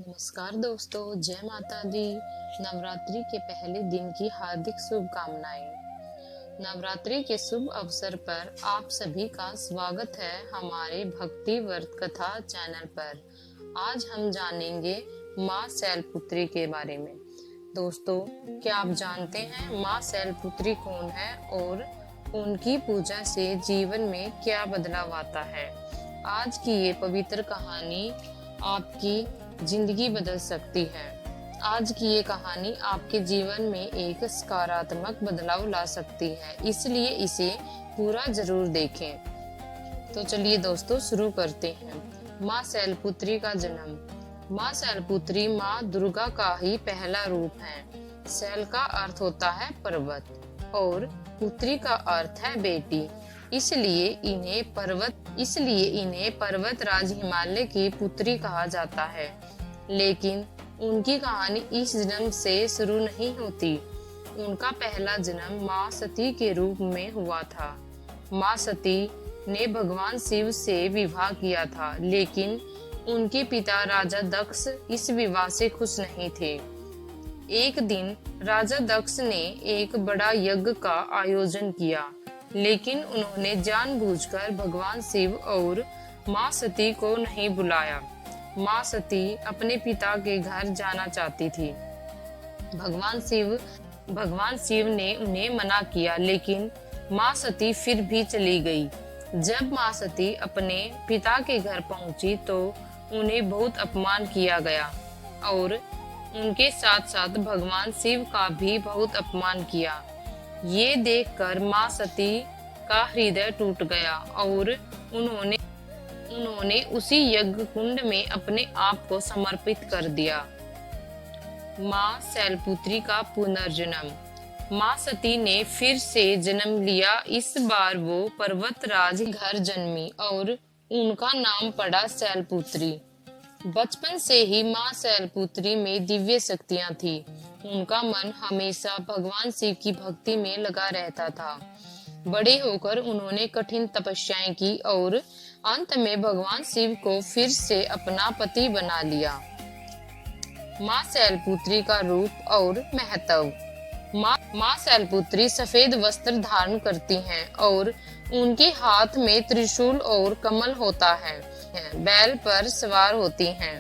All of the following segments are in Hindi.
नमस्कार दोस्तों, जय माता दी। नवरात्रि के पहले दिन की हार्दिक शुभकामनाएं। नवरात्रि के शुभ अवसर पर आप सभी का स्वागत है हमारे भक्ति व्रत कथा चैनल पर। आज हम जानेंगे माँ शैलपुत्री के बारे में। दोस्तों, क्या आप जानते हैं माँ शैलपुत्री कौन है और उनकी पूजा से जीवन में क्या बदलाव आता है? आज की ये पवित्र कहानी आपकी जिंदगी बदल सकती है। आज की ये कहानी आपके जीवन में एक सकारात्मक बदलाव ला सकती है, इसलिए इसे पूरा जरूर देखें। तो चलिए दोस्तों, शुरू करते हैं। माँ शैलपुत्री का जन्म। माँ शैलपुत्री माँ दुर्गा का ही पहला रूप है। शैल का अर्थ होता है पर्वत और पुत्री का अर्थ है बेटी, इसलिए इन्हें पर्वतराज हिमालय की पुत्री कहा जाता है। लेकिन उनकी कहानी इस जन्म से शुरू नहीं होती। उनका पहला जन्म माँ सती के रूप में हुआ था। माँ सती ने भगवान शिव से विवाह किया था, लेकिन उनके पिता राजा दक्ष इस विवाह से खुश नहीं थे। एक दिन राजा दक्ष ने एक बड़ा यज्ञ का आयोजन किया, लेकिन उन्होंने जानबूझकर भगवान शिव और माँ सती को नहीं बुलाया। माँ सती अपने पिता के घर जाना चाहती थी। भगवान शिव ने उन्हें मना किया, लेकिन माँ सती फिर भी चली गई। जब माँ सती अपने पिता के घर पहुंची तो उन्हें बहुत अपमान किया गया और उनके साथ साथ भगवान शिव का भी बहुत अपमान किया। ये देखकर माँ सती का हृदय टूट गया और उन्होंने उसी यज्ञ कुंड में अपने आप को समर्पित कर दिया। माँ शैलपुत्री का पुनर्जन्म। माँ सती ने फिर से जन्म लिया। इस बार वो पर्वतराज घर जन्मी और उनका नाम पड़ा शैलपुत्री। बचपन से ही माँ शैलपुत्री में दिव्य शक्तियां थी। उनका मन हमेशा भगवान शिव की भक्ति में लगा रहता था। बड़े होकर उन्होंने कठिन तपस्याएं की और अंत में भगवान शिव को फिर से अपना पति बना लिया। माँ शैलपुत्री का रूप और महत्व। माँ शैलपुत्री सफेद वस्त्र धारण करती हैं और उनके हाथ में त्रिशूल और कमल होता है। बैल पर सवार होती हैं।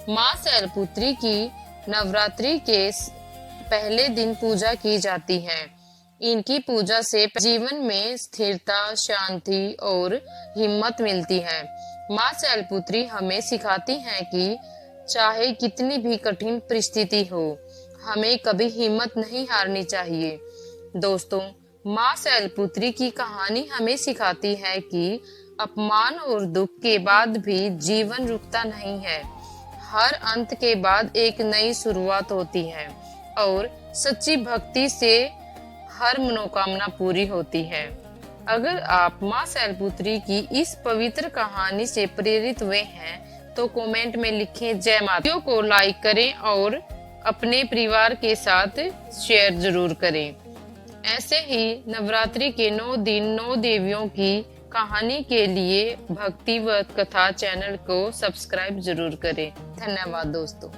माँ शैलपुत्री की नवरात्रि के पहले दिन पूजा की जाती है। इनकी पूजा से जीवन में स्थिरता, शांति और हिम्मत मिलती है। माँ शैलपुत्री हमें सिखाती हैं कि चाहे कितनी भी कठिन परिस्थिति हो, हमें कभी हिम्मत नहीं हारनी चाहिए। दोस्तों, माँ शैलपुत्री की कहानी हमें सिखाती है कि अपमान और दुख के बाद भी जीवन रुकता नहीं है। हर अंत के बाद एक नई शुरुआत होती है और सच्ची भक्ति से हर मनोकामना पूरी होती है। अगर आप माँ शैलपुत्री की इस पवित्र कहानी से प्रेरित हुए हैं तो कमेंट में लिखें जय माता। वीडियो को लाइक करें और अपने परिवार के साथ शेयर जरूर करें। ऐसे ही नवरात्रि के 9 दिन 9 देवियों की कहानी के लिए भक्ति व्रत कथा चैनल को सब्सक्राइब जरूर करें। धन्यवाद दोस्तों।